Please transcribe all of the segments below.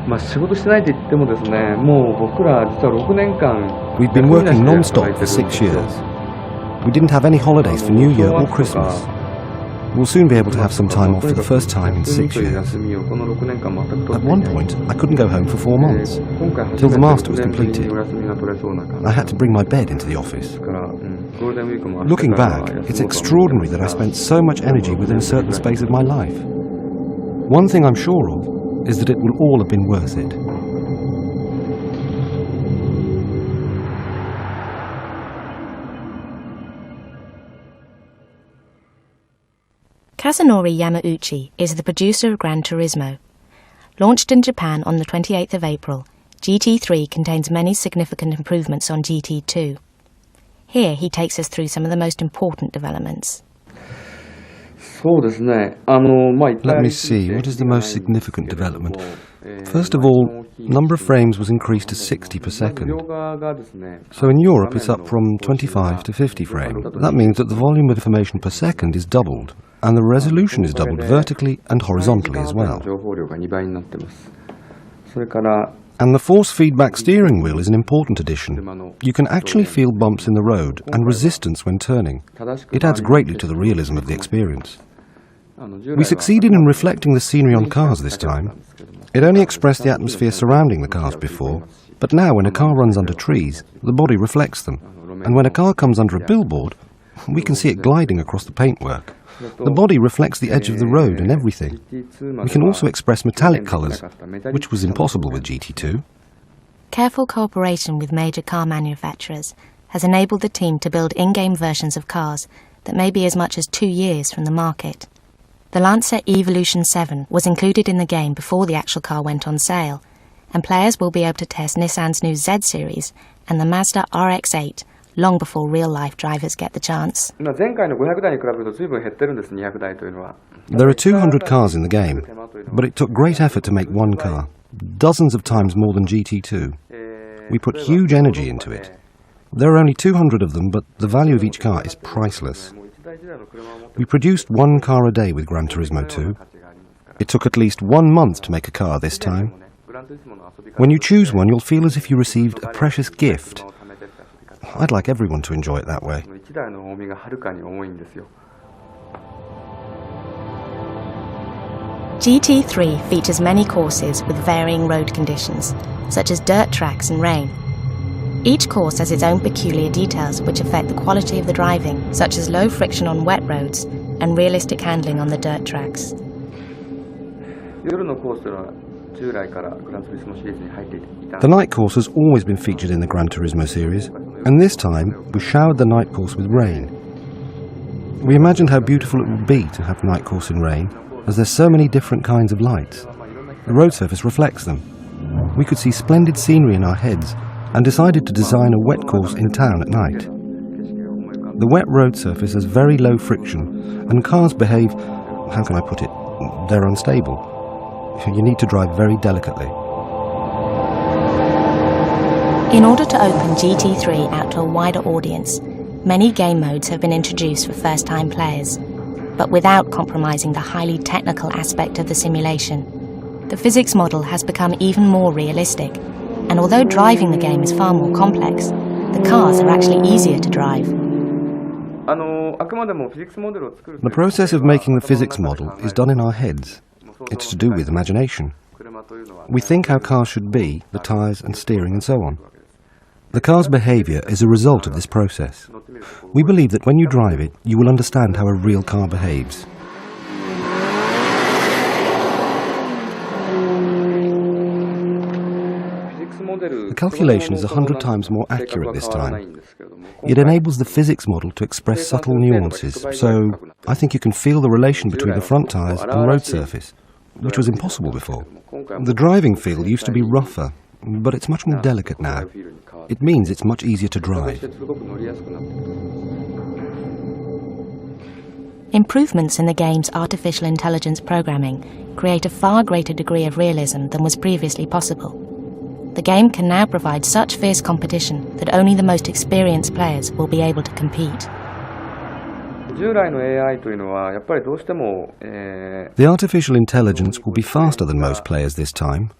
We've been working non-stop for 6 years. We didn't have any holidays for New Year or Christmas. We'll soon be able to have some time off for the first time in 6 years. At one point, I couldn't go home for 4 months, till the master was completed. I had to bring my bed into the office. Looking back, it's extraordinary that I spent so much energy within a certain space of my life. One thing I'm sure of is that it will all have been worth it. Kazunori Yamauchi is the producer of Gran Turismo. Launched in Japan on the 28th of April, GT3 contains many significant improvements on GT2. Here he takes us through some of the most important developments. Let me see, what is the most significant development? First of all, number of frames was increased to 60 per second. So in Europe it's up from 25 to 50 frames. That means that the volume of information per second is doubled, and the resolution is doubled vertically and horizontally as well. And the force feedback steering wheel is an important addition. You can actually feel bumps in the road and resistance when turning. It adds greatly to the realism of the experience. We succeeded in reflecting the scenery on cars this time. It only expressed the atmosphere surrounding the cars before, but now when a car runs under trees, the body reflects them. And when a car comes under a billboard, we can see it gliding across the paintwork. The body reflects the edge of the road and everything. We can also express metallic colours, which was impossible with GT2. Careful cooperation with major car manufacturers has enabled the team to build in-game versions of cars that may be as much as 2 years from the market. The Lancer Evolution 7 was included in the game before the actual car went on sale, and players will be able to test Nissan's new Z series and the Mazda RX-8 long before real-life drivers get the chance. There are 200 cars in the game, but it took great effort to make one car, dozens of times more than GT2. We put huge energy into it. There are only 200 of them, but the value of each car is priceless. We produced one car a day with Gran Turismo 2. It took at least 1 month to make a car this time. When you choose one, you'll feel as if you received a precious gift. I'd like everyone to enjoy it that way. GT3 features many courses with varying road conditions, such as dirt tracks and rain. Each course has its own peculiar details which affect the quality of the driving, such as low friction on wet roads and realistic handling on the dirt tracks. The night course has always been featured in the Gran Turismo series, and this time we showered the night course with rain. We imagined how beautiful it would be to have night course in rain, as there's so many different kinds of lights. The road surface reflects them. We could see splendid scenery in our heads, and decided to design a wet course in town at night. The wet road surface has very low friction, and cars behave, how can I put it, they're unstable. You need to drive very delicately. In order to open GT3 out to a wider audience, many game modes have been introduced for first-time players, but without compromising the highly technical aspect of the simulation. The physics model has become even more realistic, and although driving the game is far more complex, the cars are actually easier to drive. The process of making the physics model is done in our heads. It's to do with imagination. We think how cars should be, the tyres and steering and so on. The car's behaviour is a result of this process. We believe that when you drive it, you will understand how a real car behaves. The calculation is 100 times more accurate this time. It enables the physics model to express subtle nuances, so I think you can feel the relation between the front tyres and road surface, which was impossible before. The driving feel used to be rougher, but it's much more delicate now. It means it's much easier to drive. Improvements in the game's artificial intelligence programming create a far greater degree of realism than was previously possible. The game can now provide such fierce competition that only the most experienced players will be able to compete. The artificial intelligence will be faster than most players this time.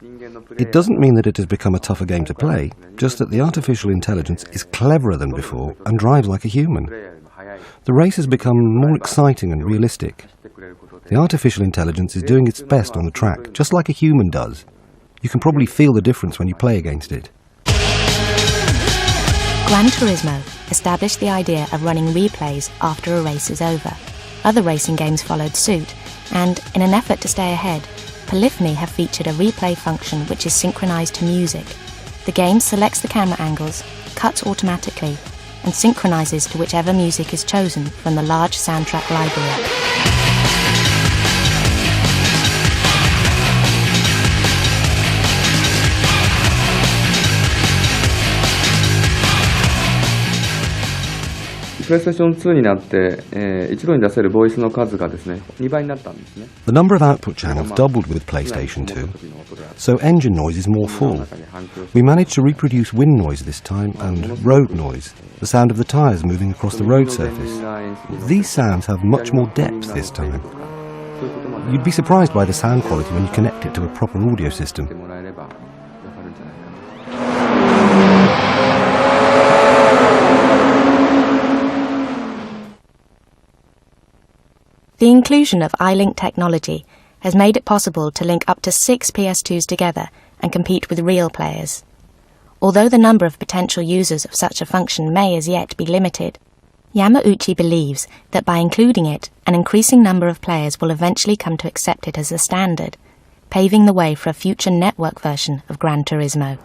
It doesn't mean that it has become a tougher game to play, just that the artificial intelligence is cleverer than before and drives like a human. The race has become more exciting and realistic. The artificial intelligence is doing its best on the track, just like a human does. You can probably feel the difference when you play against it. Gran Turismo established the idea of running replays after a race is over. Other racing games followed suit, and in an effort to stay ahead, Polyphony have featured a replay function which is synchronized to music. The game selects the camera angles, cuts automatically, and synchronizes to whichever music is chosen from the large soundtrack library. PlayStation 2になって、一度に出せるボイスの数がですね、2倍になったんですね。 The number of output channels doubled with PlayStation 2, so engine noise is more full. We managed to reproduce wind noise this time and road noise, the sound of the tyres moving across the road surface. These sounds have much more depth this time. You'd be surprised by the sound quality when you connect it to a proper audio system. The inclusion of iLink technology has made it possible to link up to 6 PS2s together and compete with real players. Although the number of potential users of such a function may as yet be limited, Yamauchi believes that by including it, an increasing number of players will eventually come to accept it as a standard, paving the way for a future network version of Gran Turismo.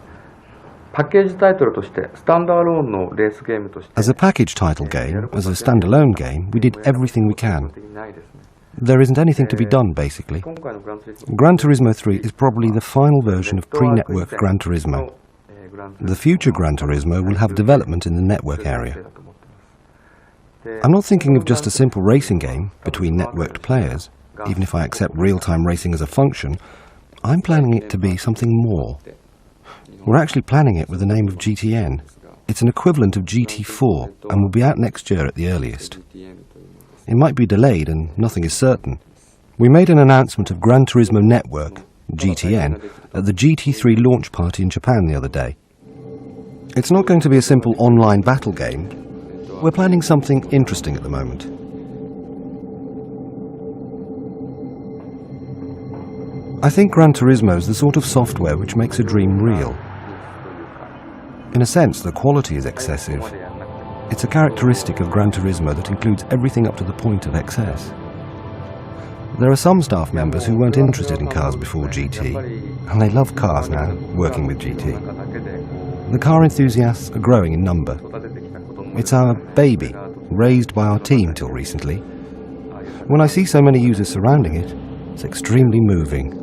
As a package title game, as a standalone game, we did everything we can. There isn't anything to be done, basically. Gran Turismo 3 is probably the final version of pre-network Gran Turismo. The future Gran Turismo will have development in the network area. I'm not thinking of just a simple racing game between networked players, even if I accept real-time racing as a function. I'm planning it to be something more. We're actually planning it with the name of GTN. It's an equivalent of GT4 and will be out next year at the earliest. It might be delayed and nothing is certain. We made an announcement of Gran Turismo Network, GTN, at the GT3 launch party in Japan the other day. It's not going to be a simple online battle game. We're planning something interesting at the moment. I think Gran Turismo is the sort of software which makes a dream real. In a sense, the quality is excessive. It's a characteristic of Gran Turismo that includes everything up to the point of excess. There are some staff members who weren't interested in cars before GT, and they love cars now, working with GT. The car enthusiasts are growing in number. It's our baby, raised by our team till recently. When I see so many users surrounding it, it's extremely moving.